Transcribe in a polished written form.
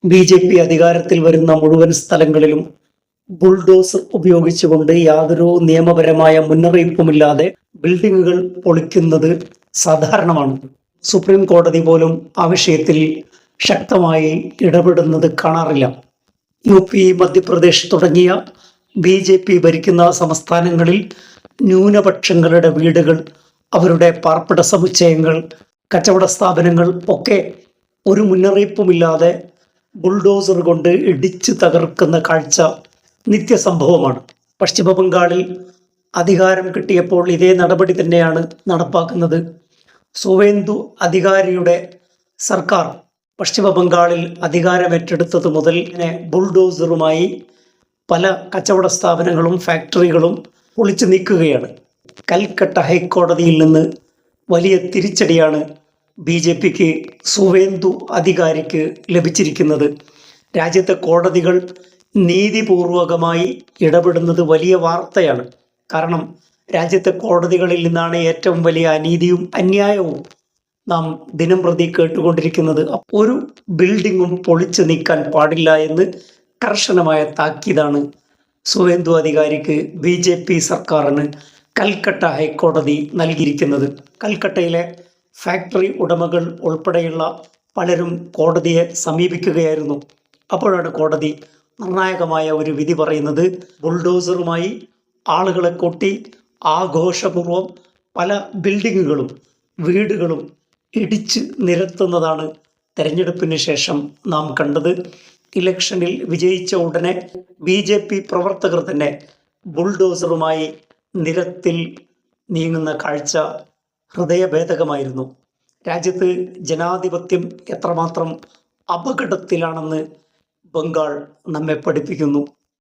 BJP. അധികാരത്തിൽ വരുന്ന മുഴുവൻ സ്ഥലങ്ങളിലും ബുൾഡോസർ ഉപയോഗിച്ചുകൊണ്ട് യാതൊരു നിയമപരമായ മുന്നറിയിപ്പുമില്ലാതെ ബിൽഡിങ്ങുകൾ പൊളിക്കുന്നത് സാധാരണമാണ്. സുപ്രീം കോടതി പോലും ആ വിഷയത്തിൽ ശക്തമായി ഇടപെടുന്നത് കാണാറില്ല. യു.പി., മധ്യപ്രദേശ് തുടങ്ങിയ ബി.ജെ.പി. ഭരിക്കുന്ന സംസ്ഥാനങ്ങളിൽ ന്യൂനപക്ഷങ്ങളുടെ വീടുകൾ, അവരുടെ പാർപ്പിട സമുച്ചയങ്ങൾ, കച്ചവട സ്ഥാപനങ്ങൾ ഒക്കെ ഒരു മുന്നറിയിപ്പുമില്ലാതെ ബുൾഡോസർ കൊണ്ട് ഇടിച്ചു തകർക്കുന്ന കാഴ്ച നിത്യസംഭവമാണ്. പശ്ചിമ ബംഗാളിൽ അധികാരം കിട്ടിയപ്പോൾ ഇതേ നടപടി തന്നെയാണ് നടപ്പാക്കുന്നത്. സുവേന്ദു അധികാരിയുടെ സർക്കാർ പശ്ചിമ ബംഗാളിൽ അധികാരമേറ്റെടുത്തത് മുതൽ ബുൾഡോസറുമായി പല കച്ചവട സ്ഥാപനങ്ങളും ഫാക്ടറികളും പൊളിച്ചു നീക്കുകയാണ്. കൽക്കട്ട ഹൈക്കോടതിയിൽ നിന്ന് വലിയ തിരിച്ചടിയാണ് ബി.ജെ.പിക്ക് സുവേന്ദു അധികാരിക്ക് ലഭിച്ചിരിക്കുന്നത്. രാജ്യത്തെ കോടതികൾ നീതിപൂർവകമായി ഇടപെടുന്നത് വലിയ വാർത്തയാണ്. കാരണം രാജ്യത്തെ കോടതികളിൽ നിന്നാണ് ഏറ്റവും വലിയ അനീതിയും അന്യായവും നാം ദിനം പ്രതി കേട്ടുകൊണ്ടിരിക്കുന്നത്. ഒരു ബിൽഡിങ്ങും പൊളിച്ചു നീക്കാൻ പാടില്ല എന്ന് കർശനമായ താക്കീതാണ് സുവേന്ദു അധികാരിക്ക് ബി.ജെ.പി. സർക്കാരിന് കൽക്കട്ട ഹൈക്കോടതി നൽകിയിരിക്കുന്നത്. കൽക്കട്ടയിലെ ഫാക്ടറി ഉടമകൾ ഉൾപ്പെടെയുള്ള പലരും കോടതിയെ സമീപിക്കുകയായിരുന്നു. അപ്പോഴാണ് കോടതി നിർണായകമായ ഒരു വിധി പറയുന്നത്. ബുൾഡോസറുമായി ആളുകളെ കൂട്ടി ആഘോഷപൂർവം പല ബിൽഡിങ്ങുകളും വീടുകളും ഇടിച്ച് നിരത്തുന്നതാണ് തെരഞ്ഞെടുപ്പിന് ശേഷം നാം കണ്ടത്. ഇലക്ഷനിൽ വിജയിച്ച ഉടനെ ബി.ജെ.പി. പ്രവർത്തകർ തന്നെ ബുൾഡോസറുമായി നിരത്തിൽ നീങ്ങുന്ന കാഴ്ച ഹൃദയഭേദകമായിരുന്നു. രാജ്യത്ത് ജനാധിപത്യം എത്രമാത്രം അപകടത്തിലാണെന്ന് ബംഗാൾ നമ്മെ പഠിപ്പിക്കുന്നു.